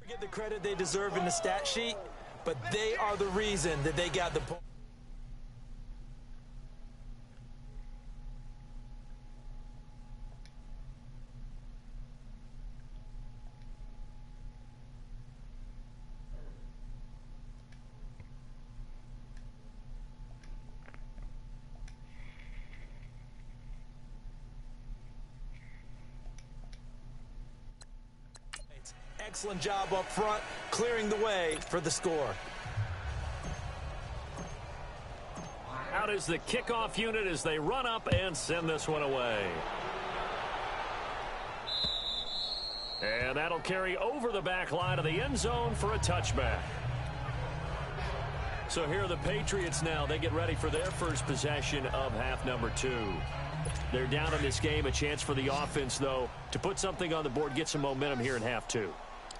Get the credit they deserve in the stat sheet, but they are the reason that they got the point. Excellent job up front, clearing the way for the score. Out is the kickoff unit as they run up and send this one away. And that'll carry over the back line of the end zone for a touchback. So here are the Patriots now. They get ready for their first possession of half number 2. They're down in this game. A chance for the offense, though, to put something on the board, get some momentum here in half 2.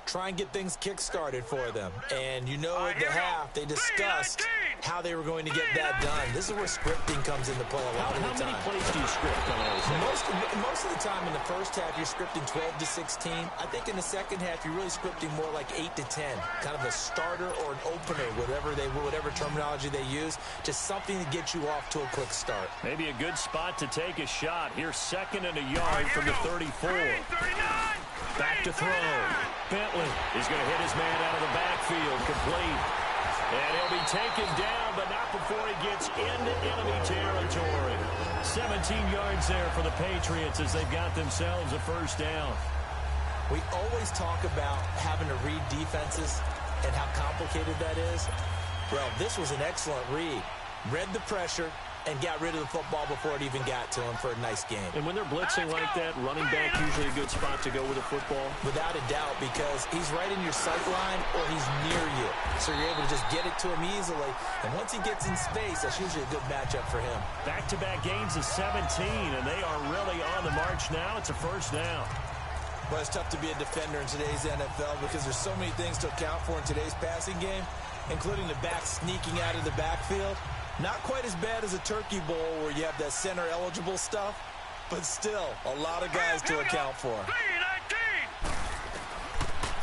Try and get things kick-started for them. And you know at the half, they discussed how they were going to get that done. This is where scripting comes into play a lot of the time. How many plays do you script on those? Most of the time in the first half, you're scripting 12 to 16. I think in the second half, you're really scripting more like 8 to 10. Kind of a starter or an opener, whatever terminology they use. Just something to get you off to a quick start. Maybe a good spot to take a shot. Here's 2nd and a yard from the 34. Back to throw. Bentley is going to hit his man out of the backfield, complete. And he'll be taken down, but not before he gets into enemy territory. 17 yards there for the Patriots as they've got themselves a first down. We always talk about having to read defenses and how complicated that is. Well, this was an excellent read. Read the pressure and got rid of the football before it even got to him for a nice game. And when they're blitzing like that, running back usually a good spot to go with a football? Without a doubt, because he's right in your sight line or he's near you. So you're able to just get it to him easily. And once he gets in space, that's usually a good matchup for him. Back-to-back gains of 17, and they are really on the march now. It's a first down. But it's tough to be a defender in today's NFL because there's so many things to account for in today's passing game, including the back sneaking out of the backfield. Not quite as bad as a turkey bowl where you have that center-eligible stuff, but still a lot of guys to account for.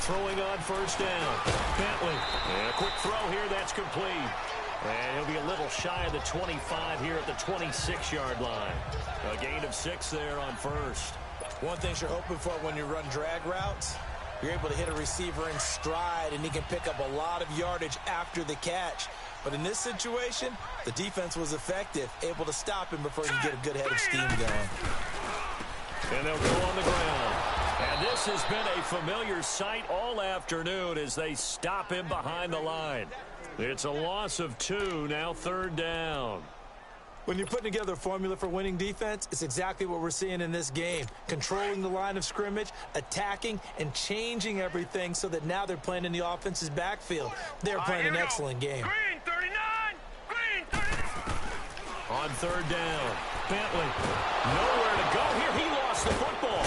Throwing on first down. Bentley. And a quick throw here. That's complete. And he'll be a little shy of the 25 here at the 26-yard line. A gain of 6 there on first. One thing you're hoping for when you run drag routes, you're able to hit a receiver in stride, and he can pick up a lot of yardage after the catch. But in this situation, the defense was effective, able to stop him before he could get a good head of steam going. And they'll go on the ground. And this has been a familiar sight all afternoon as they stop him behind the line. It's a loss of 2, now 3rd down. When you're putting together a formula for winning defense, it's exactly what we're seeing in this game. Controlling the line of scrimmage, attacking, and changing everything so that now they're playing in the offense's backfield. They're playing an excellent game. Green 39! Green 39! On 3rd down, Bentley. Nowhere to go here. He lost the football.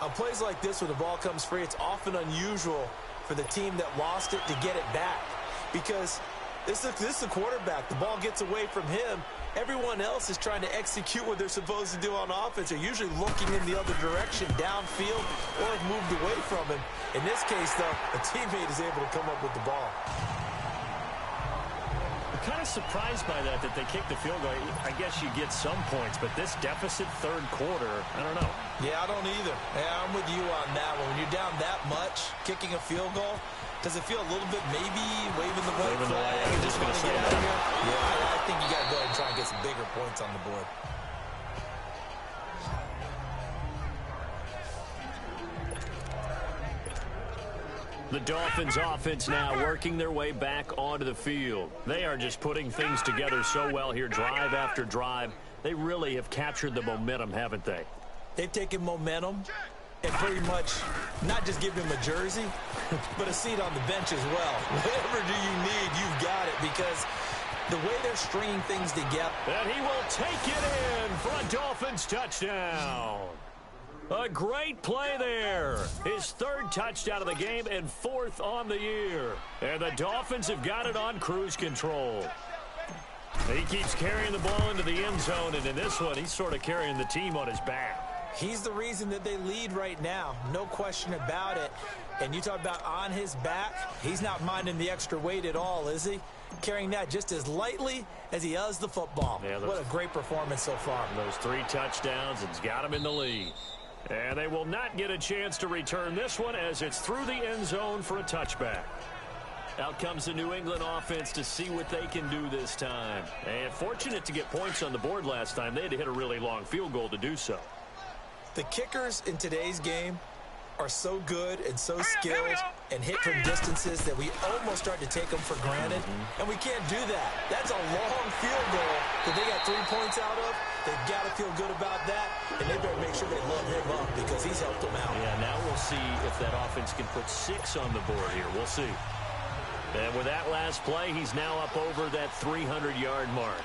On plays like this, when the ball comes free, it's often unusual for the team that lost it to get it back, because this is the quarterback. The ball gets away from him. Everyone else is trying to execute what they're supposed to do on offense. They're usually looking in the other direction, downfield, or have moved away from him. In this case, though, a teammate is able to come up with the ball. I'm kind of surprised by that they kicked the field goal. I guess you get some points, but this deficit 3rd quarter, I don't know. Yeah, I don't either. Yeah, I'm with you on that one. When you're down that much, kicking a field goal, does it feel a little bit maybe waving the white flag and just want to get out of here? Yeah, I think you got to go ahead and try and get some bigger points on the board. The Dolphins offense now working their way back onto the field. They are just putting things together so well here, drive after drive. They really have captured the momentum, haven't they? They've taken momentum and pretty much not just give him a jersey, but a seat on the bench as well. Whatever do you need, you've got it, because the way they're stringing things together. And he will take it in for a Dolphins touchdown. A great play there. His 3rd touchdown of the game and 4th on the year. And the Dolphins have got it on cruise control. He keeps carrying the ball into the end zone, and in this one, he's sort of carrying the team on his back. He's the reason that they lead right now. No question about it. And you talk about on his back, he's not minding the extra weight at all, is he? Carrying that just as lightly as he does the football. Yeah, what a great performance so far. Those 3 touchdowns, it's got him in the lead. And they will not get a chance to return this one as it's through the end zone for a touchback. Out comes the New England offense to see what they can do this time. And fortunate to get points on the board last time. They had to hit a really long field goal to do so. The kickers in today's game are so good and so skilled and hit from distances that we almost start to take them for granted. And we can't do that. That's a long field goal that they got 3 points out of. They've got to feel good about that, and they better make sure they load him up because he's helped them out. Yeah, now we'll see if that offense can put 6 on the board here. We'll see. And with that last play, he's now up over that 300-yard mark.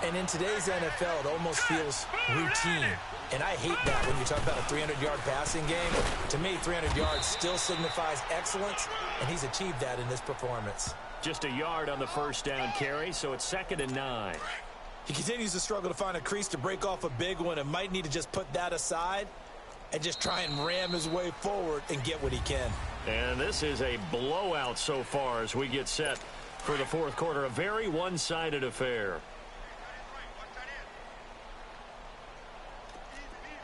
And in today's NFL, it almost feels routine. And I hate that when you talk about a 300-yard passing game. To me, 300 yards still signifies excellence, and he's achieved that in this performance. Just a yard on the first down carry, so it's 2nd and 9. He continues to struggle to find a crease to break off a big one and might need to just put that aside and just try and ram his way forward and get what he can. And this is a blowout so far as we get set for the fourth quarter. A very one-sided affair.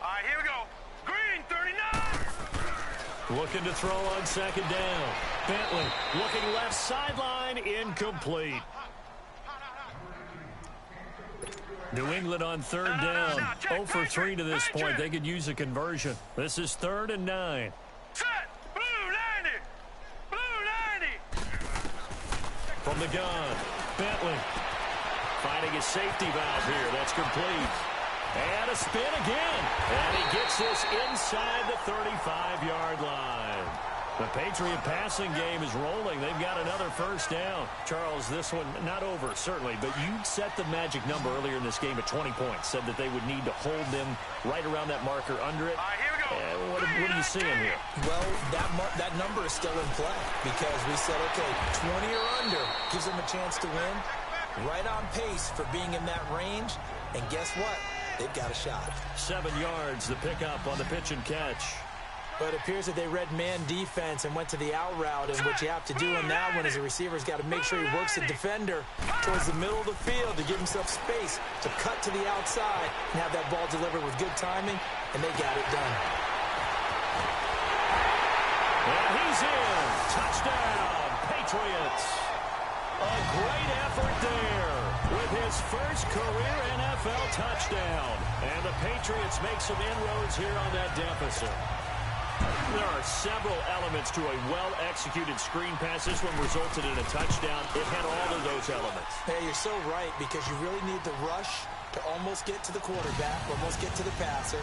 All right, here we go. Green, 39. Looking to throw on 2nd down. Bentley looking left sideline, incomplete. New England on 3rd down. 0 for 3 to this point. They could use a conversion. This is 3rd and 9. Set. Blue 90. Blue 90. From the gun, Bentley finding his safety valve here. That's complete. And a spin again. And he gets this inside the 35-yard line. The Patriot passing game is rolling. They've got another first down. Charles, this one not over, certainly, but you set the magic number earlier in this game at 20 points. Said that they would need to hold them right around that marker under it. All right, here we go. What are you seeing here? Well, that number is still in play because we said, okay, 20 or under gives them a chance to win. Right on pace for being in that range. And guess what? They've got a shot. 7 yards, the pickup on the pitch and catch. But it appears that they read man defense and went to the out route, and what you have to do in that one is a receiver's got to make sure he works the defender towards the middle of the field to give himself space to cut to the outside and have that ball delivered with good timing, and they got it done. And he's in. Touchdown, Patriots. A great effort there with his first career NFL touchdown. And the Patriots make some inroads here on that deficit. There are several elements to a well-executed screen pass. This one resulted in a touchdown. It had all of those elements. Hey, you're so right because you really need the rush to almost get to the quarterback, almost get to the passer.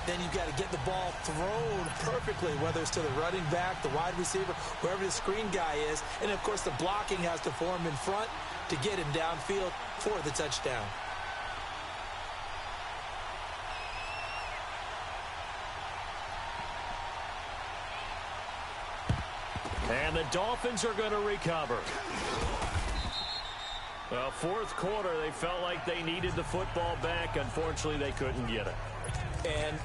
Then you've got to get the ball thrown perfectly, whether it's to the running back, the wide receiver, wherever the screen guy is. And, of course, the blocking has to form in front to get him downfield for the touchdown. And the Dolphins are going to recover. Well, fourth quarter, they felt like they needed the football back. Unfortunately, they couldn't get it. And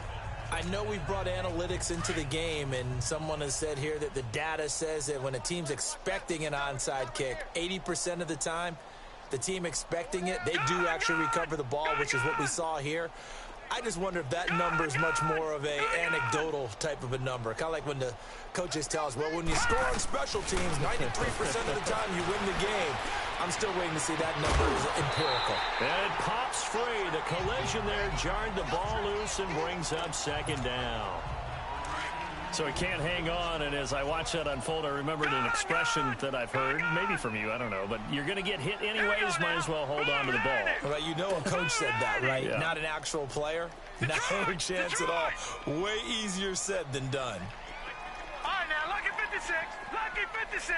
I know we've brought analytics into the game, and someone has said here that the data says that when a team's expecting an onside kick, 80% of the time, the team expecting it, they do actually recover the ball, which is what we saw here. I just wonder if that number is much more of a anecdotal type of a number. Kind of like when the coaches tell us, well, when you score on special teams, 93% of the time you win the game. I'm still waiting to see that number is empirical. And it pops free. The collision there jarred the ball loose and brings up 2nd down. So he can't hang on, and as I watch that unfold, I remembered an expression that I've heard, maybe from you, I don't know, but you're going to get hit anyways, might as well hold on to the ball. Well, you know a coach said that, right? Yeah. Not an actual player. Not a chance at all. Way easier said than done. All right, now, lucky 56. Lucky 56.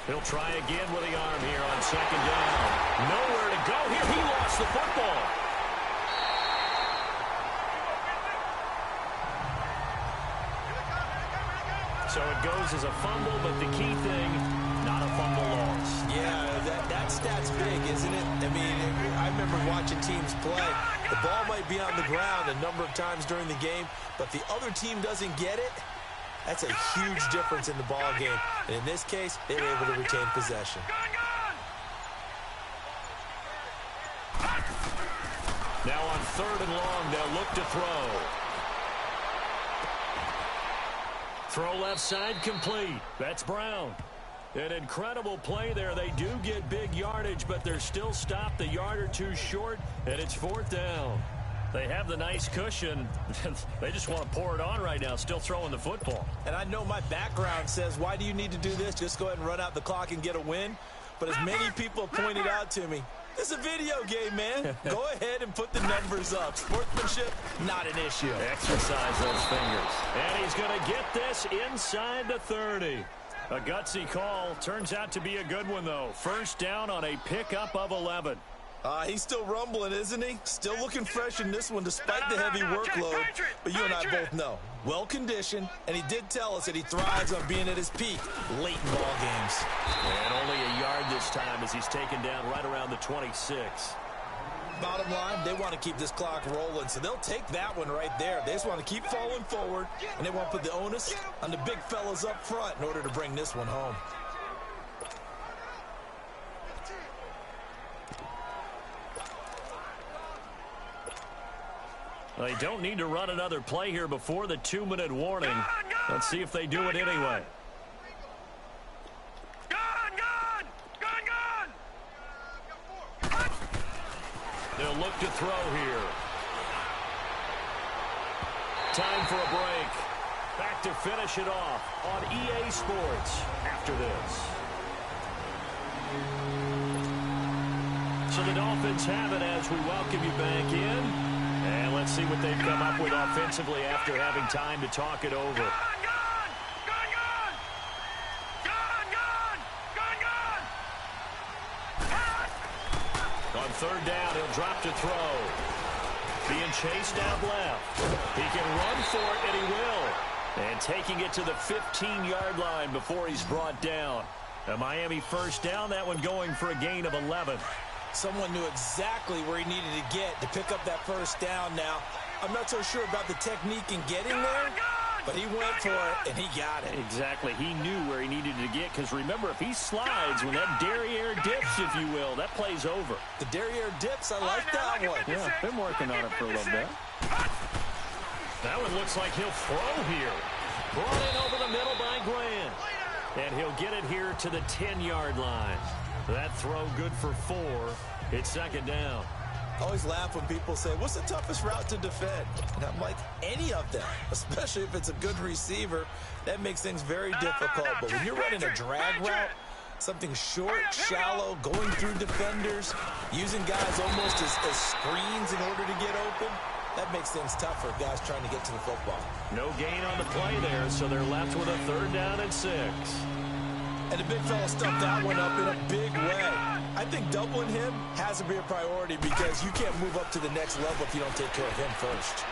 He'll try again with the arm here on 2nd down. Nowhere to go here. He lost the football. So it goes as a fumble, but the key thing, not a fumble loss. Yeah, that stat's big, isn't it? I mean, I remember watching teams play. The ball might be on the ground a number of times during the game, but the other team doesn't get it. That's a huge difference in the ball game. And in this case, they were able to retain possession. Now on 3rd and long, they'll look to throw. Throw left side complete. That's Brown. An incredible play there. They do get big yardage, but they're still stopped a yard or two short, and it's 4th down. They have the nice cushion. They just want to pour it on right now, still throwing the football. And I know my background says, why do you need to do this? Just go ahead and run out the clock and get a win. But as many people have pointed out to me, it's a video game, man. Go ahead and put the numbers up. Sportsmanship, not an issue. Exercise those fingers. And he's going to get this inside the 30. A gutsy call. Turns out to be a good one, though. 1st down on a pickup of 11. He's still rumbling, isn't he? Still looking fresh in this one despite the heavy workload. But you and I both know, well-conditioned, and he did tell us that he thrives on being at his peak late in ball games. And only a yard this time as he's taken down right around the 26. Bottom line, they want to keep this clock rolling, so they'll take that one right there. They just want to keep falling forward, and they want to put the onus on the big fellas up front in order to bring this one home. They don't need to run another play here before the 2-minute warning. Let's see if they do it anyway. They'll look to throw here. Time for a break. Back to finish it off on EA Sports after this. So the Dolphins have it as we welcome you back in. And let's see what they've come up with offensively after having time to talk it over. On 3rd down, he'll drop to throw. Being chased out left. He can run for it, and he will. And taking it to the 15-yard line before he's brought down. A Miami 1st down, that one going for a gain of 11. Someone knew exactly where he needed to get to pick up that 1st down now. I'm not so sure about the technique in getting there, but he went for it, and he got it. Exactly. He knew where he needed to get, because remember, if he slides, when that derriere dips, if you will, that play's over. The derriere dips, I like that one. Yeah, been working on it for a little bit. That one looks like he'll throw here. Brought in over the middle by Grant. And he'll get it here to the 10-yard line. That throw good for 4. It's 2nd down. I always laugh when people say, what's the toughest route to defend? And I'm like, any of them, especially if it's a good receiver. That makes things very difficult. But when you're running a drag route, something short, shallow, going through defenders, using guys almost as screens in order to get open, that makes things tough for guys trying to get to the football. No gain on the play there, so they're left with a 3rd down and 6. And the big fella stuffed that one up in a big way. I think doubling him has to be a priority because you can't move up to the next level if you don't take care of him first.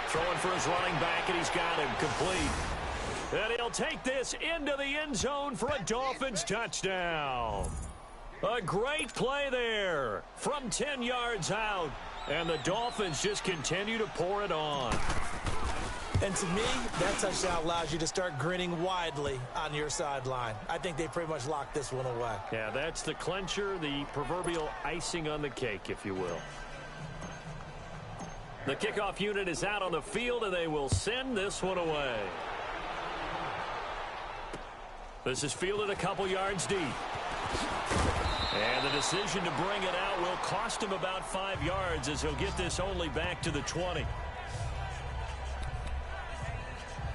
Throwing for his running back, and he's got him complete. And he'll take this into the end zone for a Dolphins touchdown. A great play there from 10 yards out. And the Dolphins just continue to pour it on. And to me, that touchdown allows you to start grinning widely on your sideline. I think they pretty much locked this one away. Yeah, that's the clincher, the proverbial icing on the cake, if you will. The kickoff unit is out on the field, and they will send this one away. This is fielded a couple yards deep. And the decision to bring it out will cost him about 5 yards as he'll get this only back to the 20.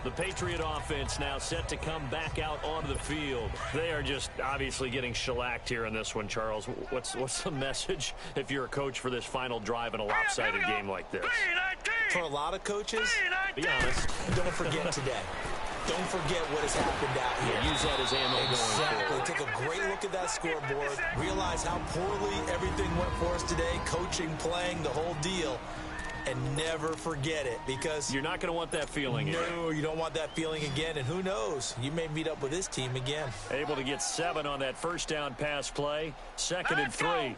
The Patriot offense now set to come back out onto the field. They are just obviously getting shellacked here in this one, Charles. What's the message if you're a coach for this final drive in a lopsided game like this? For a lot of coaches, be honest. Don't forget today. Don't forget what has happened out here. Yeah, use that as ammo exactly. going forward. Take a great look at that scoreboard. Realize how poorly everything went for us today. Coaching, playing, the whole deal. and never forget it, because you're not going to want that feeling. No, you don't want that feeling again, and who knows, you may meet up with this team again. Able to get 7 on that first down pass play. Second and 3. Blue 90!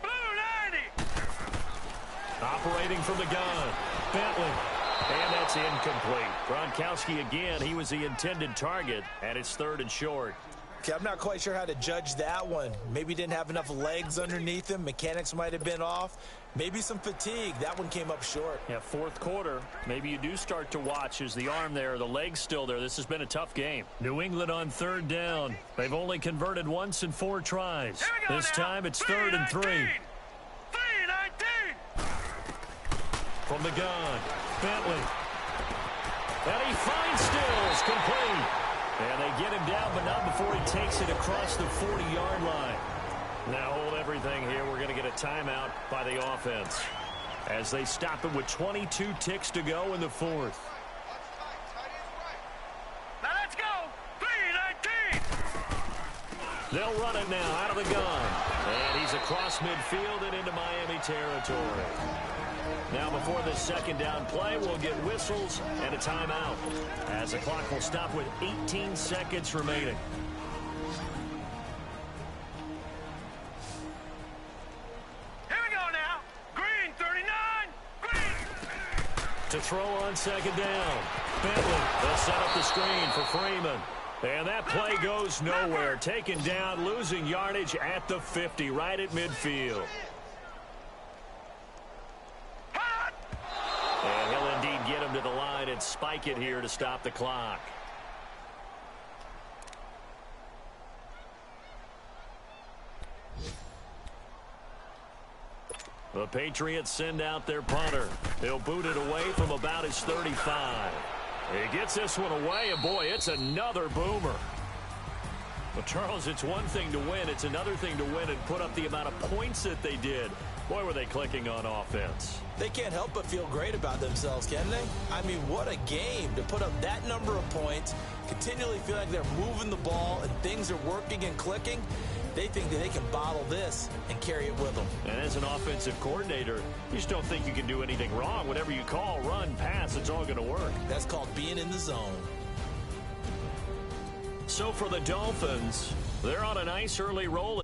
Blue 90! Operating from the gun. Bentley. And that's incomplete. Gronkowski again, he was the intended target, and it's 3rd and short. Okay, I'm not quite sure how to judge that one. Maybe didn't have enough legs underneath him. Mechanics might have been off. Maybe some fatigue. That one came up short. Yeah, 4th quarter. Maybe you do start to watch as the arm there, the leg's still there. This has been a tough game. New England on 3rd down. They've only converted once in 4 tries. This time it's 3rd and 3. 3-19! From the gun, Bentley. And he finds Stills, complete. And they get him down, but not before he takes it across the 40-yard line. Now hold everything here. We're going to get a timeout by the offense as they stop it with 22 ticks to go in the 4th. Now let's go! 3-19! They'll run it now out of the gun. And he's across midfield and into Miami territory. Now before this second down play, we'll get whistles and a timeout as the clock will stop with 18 seconds remaining. Here we go now! Green 39! Green! To throw on second down. Bentley, they'll set up the screen for Freeman. And that play goes nowhere. Taken down, losing yardage at the 50, right at midfield. And he'll indeed get him to the line and spike it here to stop the clock. The Patriots send out their punter. He'll boot it away from about his 35. He gets this one away, and boy, it's another boomer. Well, Charles, it's one thing to win. It's another thing to win and put up the amount of points that they did. Boy, were they clicking on offense. They can't help but feel great about themselves, can they? I mean, what a game to put up that number of points, continually feel like they're moving the ball and things are working and clicking. They think that they can bottle this and carry it with them. And as an offensive coordinator, you just don't think you can do anything wrong. Whatever you call, run, pass, it's all going to work. That's called being in the zone. So for the Dolphins, they're on a nice early roll.